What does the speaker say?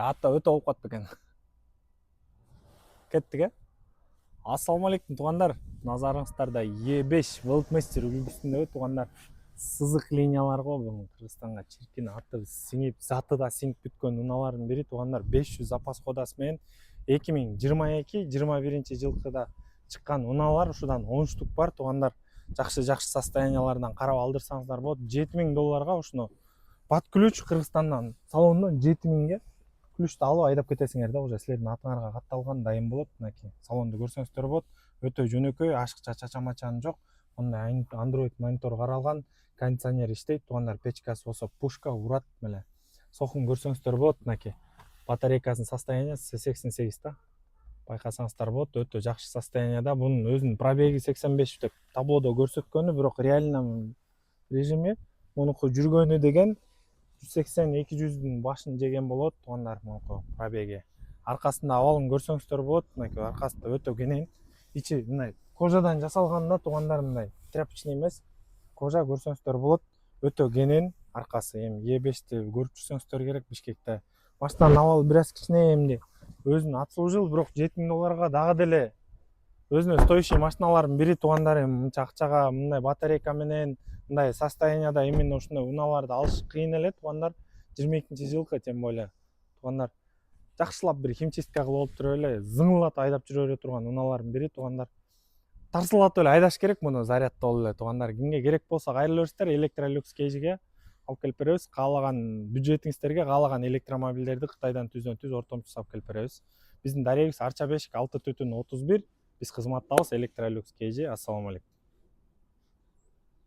Ата өтө болуп калыптыр экен. Кеттик, Ассаламу алейкум туугандар. Назарыңыздарда E5 Worldmaster үлгүсүндөбү туугандар. Сызык линиялар го бул Кыргызстанга чиркин аты сиңип, заты да сиңип бүткөн унаалардын бири туугандар. 500 запас кодасы менен 2022-21 жылкыда чыккан унаалар ушудан 10 штук бар туугандар. Жакшы состояниялардан карап алдырсаңыздар болот. $7000 ушуну под ключ Кыргызстандан салондон 7000ге ключту алып айдап кетесиңер да, уже силердин атыңарга катталган дайым болот. Мынакей салонду көрсөңүздөр болот. Өтө жөнөкөй, ашыкча чачамачаны жок. Мындай Android монитор каралган, кондиционер иштейт туугандар. Печкасы болсо пушка урат меле. Сокун көрсөңүздөр болот. Мынакей батарейкасынын состояниясы 88 да. Байкасаңыздар болот, өтө жакшы состоянияда. Бунун өзүнүн пробеги 85 деп таблодо көрсөткөнү, бирок реально режими мунуку жүргөнү деген 180-200 башын жеген болот туугандар. Мунуку пробеги. Аркасында абалын көрсөңүздөр болот. Мынакей аркасында өтө кенен. Ичи мындай кожадан жасалган да туугандар, мындай тряпочный эмес. Кожа көрсөңүздөр болот. Өтө кенен аркасы. Эми E5ти көрүп жүрсөңүздөр керек Бишкекте. Баштан абал бир аз кичине эмди. Өзүнүн отслужил, бирок $7000 дагы деле өзүнө стоящий машиналардын бири туугандар. Эми мынча акчага мындай батарейка менен мындай состоянияда именно ушундай унааларды алыш кыйын эле туугандар. 22-жылкы тем более туугандар. Жакшылап бир химчистка кылып алып туруп эле зыңылдатып айдап жүрө бере турган унаалардын бири туугандар. Тарсылатып эле айдаш керек муну зарядтап эле туугандар. Кимге керек болсо кайрыла бериңиздер, Electrolux кейжиге алып келип беребиз. Каалаган бюджетиңиздерге каалаган электромобилдерди Кытайдан түздөн түз ортомчу алып келип беребиз. Биздин дарегибиз Арча 5 6/31. Биз кызматтабыз Electrolux кейжи. Ассаламу алейкум.